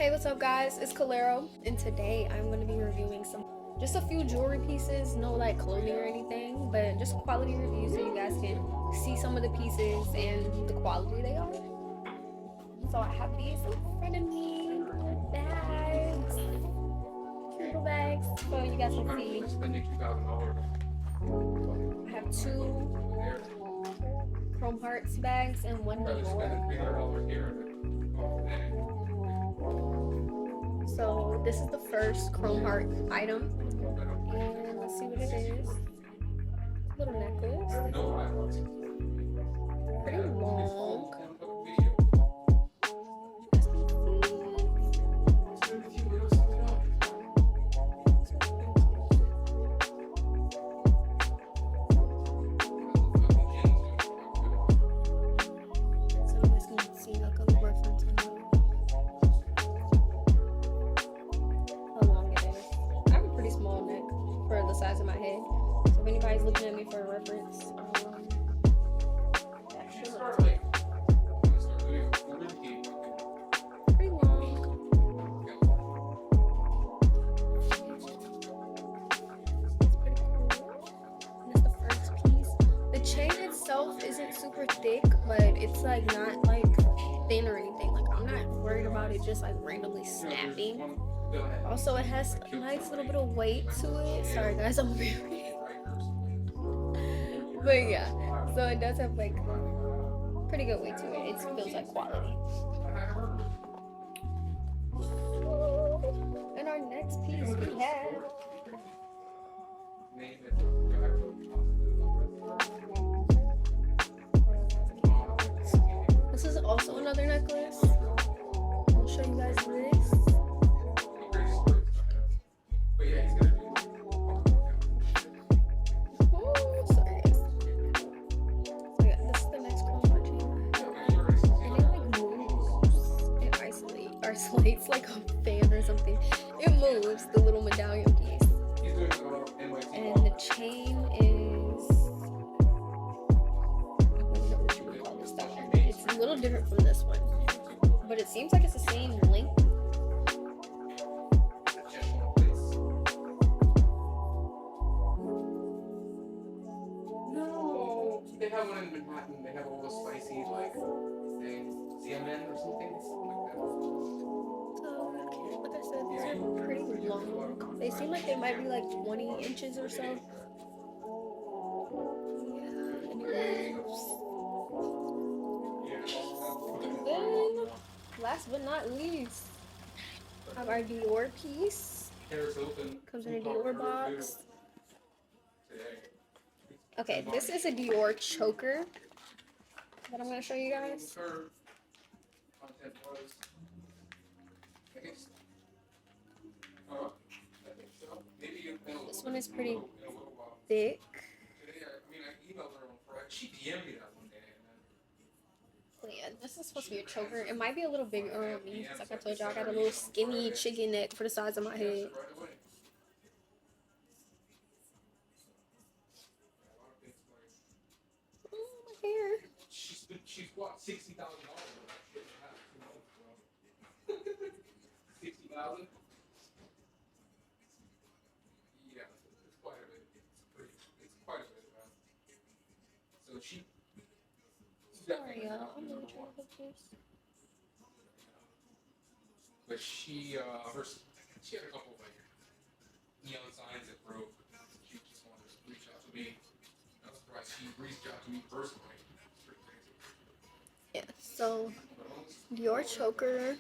Hey, what's up guys? It's Calero, and today I'm going to be reviewing just a few jewelry pieces, no like clothing or anything, but just quality reviews so you guys can see some of the pieces and the quality they are. So I have these in front of me, bags, cute little bags, so you guys can see. I have two Chrome Hearts bags and one Dior. So this is the first Chrome Heart item, and let's see what it is. Little necklace, pretty long. Size of my head. So if anybody's looking at me for a reference, that should look pretty long. It's pretty cool. And that's the first piece. The chain itself isn't super thick, but it's like not like thin or anything. Like I'm not worried about it just like randomly snapping. Also, it has a nice little bit of weight to it. Sorry guys, I'm very but yeah, so it does have like pretty good weight to it. It feels like quality. And our next piece we have this is also another necklace. I'll show you guys this. Isolates like a fan or something. It moves, the little medallion piece. And the chain is, I don't know what you would call this style. It's a little different from this one, but it seems like it's the same length. No, they have one in Manhattan. They have all those spicy like things, CNN or something. Like I said, these are pretty long. They seem like they might be like 20 inches or so. Yeah, and it moves. And then, last but not least, I have our Dior piece. Comes in a Dior box. Okay, this is a Dior choker that I'm going to show you guys. This one is pretty thick. But yeah, this is supposed to be a choker. It might be a little bigger on me because, like I told you, I got a little skinny chicken neck for the size of my head. My hair. She's bought $60,000. $60,000. Yeah, it's quite a bit. It's quite a bit. So she. Sorry, y'all. I'm really trying to put this. But she had a couple of like neon signs that broke. She just wanted to reach out to me. I was surprised she reached out to me personally. Yeah, so Dior choker,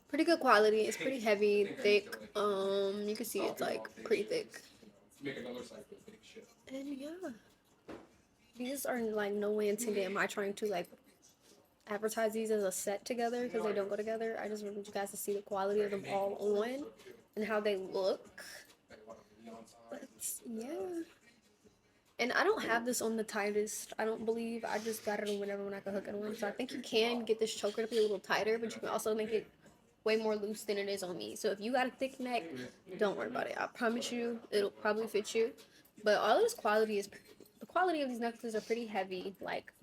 pretty good quality. It's pretty heavy, thick. You can see it's like pretty thick. And yeah, these are like no way intended. Am I trying to like advertise these as a set together because they don't go together? I just wanted you guys to see the quality of them all on and how they look. But yeah. And I don't have this on the tightest, I don't believe. I just got it on whenever when I could hook it on. So I think you can get this choker to be a little tighter, but you can also make it way more loose than it is on me. So if you got a thick neck, don't worry about it. I promise you, it'll probably fit you. But all of this quality is, the quality of these necklaces are pretty heavy. Like,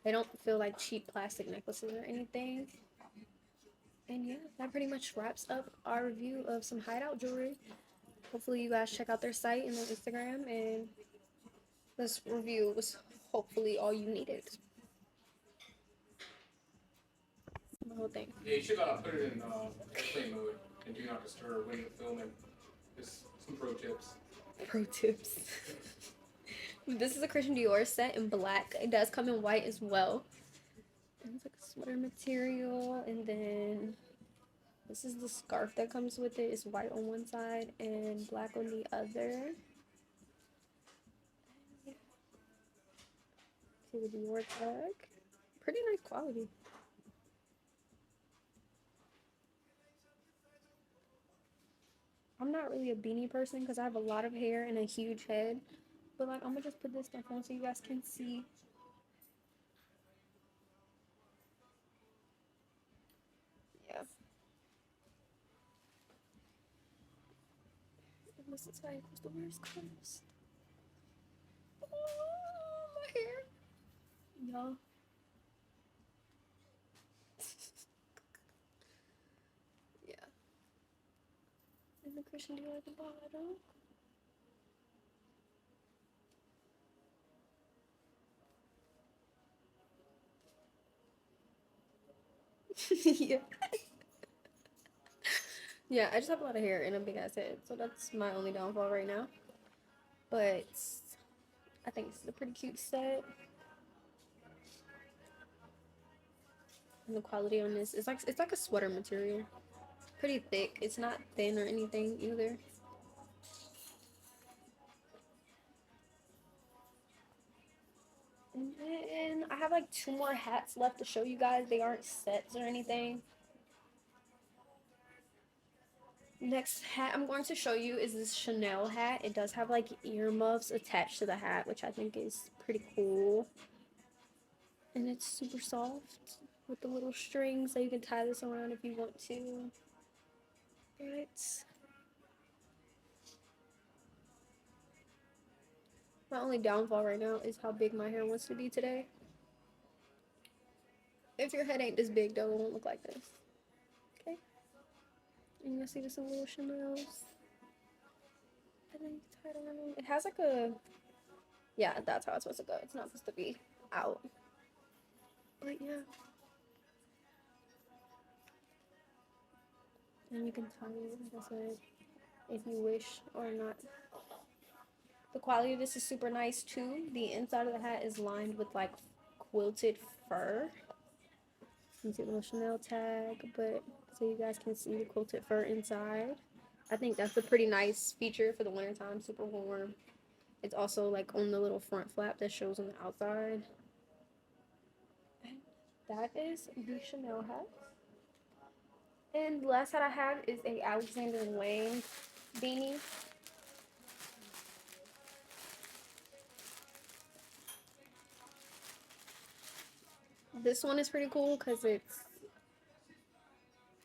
they don't feel like cheap plastic necklaces or anything. And yeah, that pretty much wraps up our review of some hideout jewelry. Hopefully you guys check out their site and their Instagram, and this review was hopefully all you needed. The whole thing. Yeah, you should put it in airplane mode and do not disturb when you're filming. Just some pro tips. Pro tips. This is a Christian Dior set in black. It does come in white as well. It's like a sweater material, and then this is the scarf that comes with it. It's white on one side and black on the other. See the Dior tag. Pretty nice quality. I'm not really a beanie person because I have a lot of hair and a huge head. But like, I'm gonna just put this stuff on so you guys can see. Yeah. This is how you're supposed to wear scarves. Oh, my hair. Y'all. Yeah. And the Christian Dior at the bottom. Yeah. Yeah, I just have a lot of hair and a big ass head, so that's my only downfall right now. But I think this is a pretty cute set. And the quality on this is like, it's like a sweater material. Pretty thick. It's not thin or anything either. And then I have like 2 more hats left to show you guys. They aren't sets or anything. Next hat I'm going to show you is this Chanel hat. It does have like earmuffs attached to the hat, which I think is pretty cool. And it's super soft with the little strings, so you can tie this around if you want to. But my only downfall right now is how big my hair wants to be today. If your head ain't this big though, it won't look like this. Okay? And you'll see just some little Chanel's. And then you tie it around. It has like a, yeah, that's how it's supposed to go. It's not supposed to be out. But yeah. And you can tie it, like I said, if you wish or not. The quality of this is super nice too. The inside of the hat is lined with like quilted fur. You can see the little Chanel tag, but so you guys can see the quilted fur inside. I think that's a pretty nice feature for the wintertime, super warm. It's also like on the little front flap that shows on the outside. And that is the Chanel hat. And the last hat I have is a Alexander Wang beanie. This one is pretty cool because it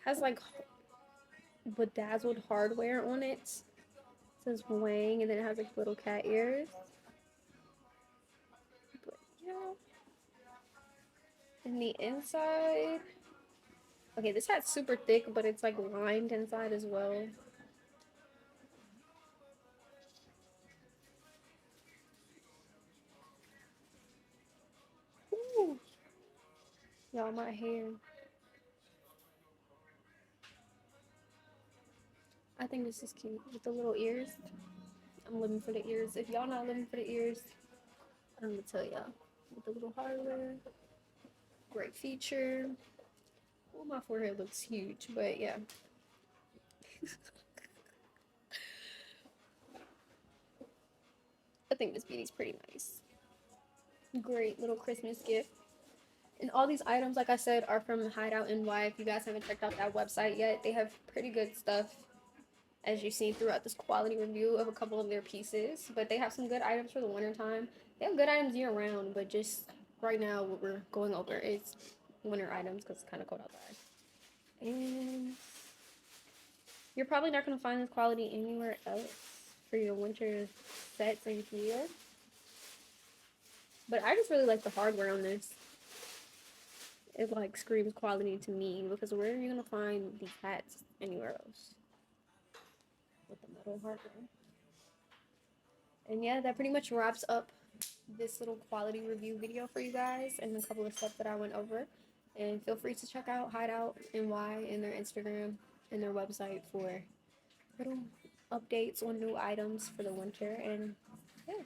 has like bedazzled hardware on it. It says Wang, and then it has like little cat ears. But yeah. And the inside, okay, this hat's super thick, but it's like lined inside as well. Ooh. Y'all, my hair. I think this is cute with the little ears. I'm living for the ears. If y'all not living for the ears, I'm gonna tell y'all. With the little hardware, great feature. Well, my forehead looks huge, but yeah. I think this beanie's pretty nice. Great little Christmas gift. And all these items, like I said, are from Hideout NY. If you guys haven't checked out that website yet, they have pretty good stuff, as you've seen throughout this quality review of a couple of their pieces. But they have some good items for the wintertime. They have good items year round, but just right now what we're going over is winter items because it's kind of cold outside. And you're probably not going to find this quality anywhere else for your winter sets and gear. But I just really like the hardware on this. it like screams quality to me, because where are you gonna find these hats anywhere else? With the metal hardware. And yeah, that pretty much wraps up this little quality review video for you guys and a couple of stuff that I went over. And feel free to check out Hideout NY and their Instagram and their website for little updates on new items for the winter. And yeah,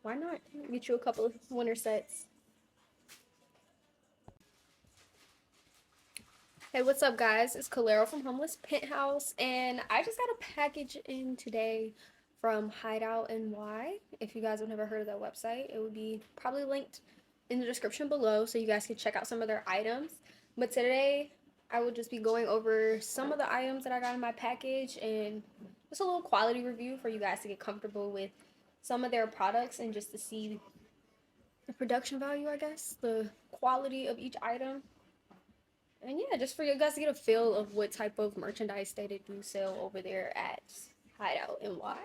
why not get you a couple of winter sets? Hey, what's up, guys? It's Calero from Homeless Penthouse, and I just got a package in today from Hideout NY. If you guys have never heard of that website, it would be probably linked in the description below so you guys can check out some of their items. But today, I will just be going over some of the items that I got in my package and just a little quality review for you guys to get comfortable with some of their products and just to see the production value, I guess, the quality of each item. And yeah, just for you guys to get a feel of what type of merchandise they do sell over there at Hideout NY.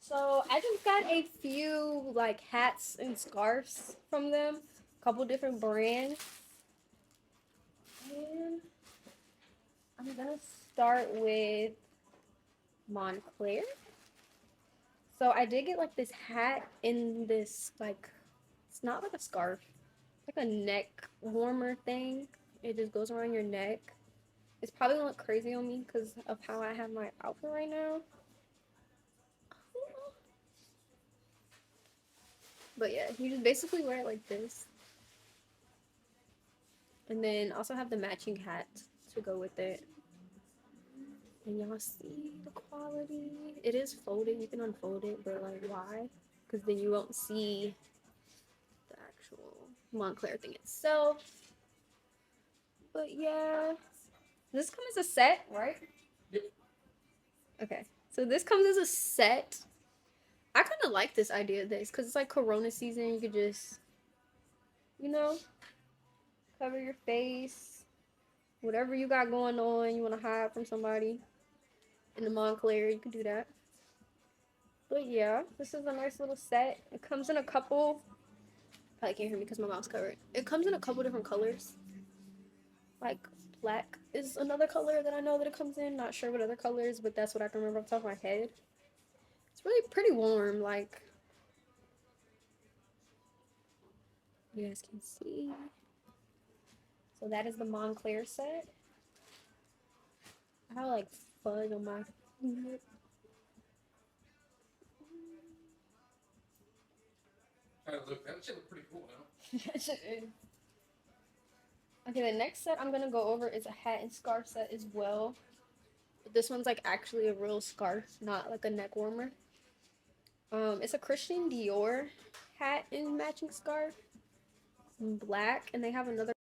So I just got a few like hats and scarves from them, a couple different brands. And I'm gonna start with Montclair. So I did get like this hat in this like, it's not like a scarf, it's like a neck warmer thing. It just goes around your neck. It's probably gonna look crazy on me because of how I have my outfit right now. But yeah, you just basically wear it like this. And then also have the matching hat to go with it. And y'all see the quality? It is folded, you can unfold it, but like why? Because then you won't see the actual Montclair thing itself. But yeah, this comes as a set, right? Yep. Okay, so this comes as a set. I kind of like this idea of this because it's like Corona season. You could just, you know, cover your face, whatever you got going on. You want to hide from somebody in the Montclair, you can do that. But yeah, this is a nice little set. It comes in a couple. Probably can't hear me because my mouth's covered. It comes in a couple different colors. Like black is another color that I know that it comes in. Not sure what other colors, but that's what I can remember off the top of my head. It's really pretty warm. Like you guys can see. So that is the Montclair set. I have like fuzz on my lip. That shit look pretty cool, though. Yes, it is. Okay, the next set I'm gonna go over is a hat and scarf set as well. But this one's like actually a real scarf, not like a neck warmer. It's a Christian Dior hat and matching scarf in black, and they have another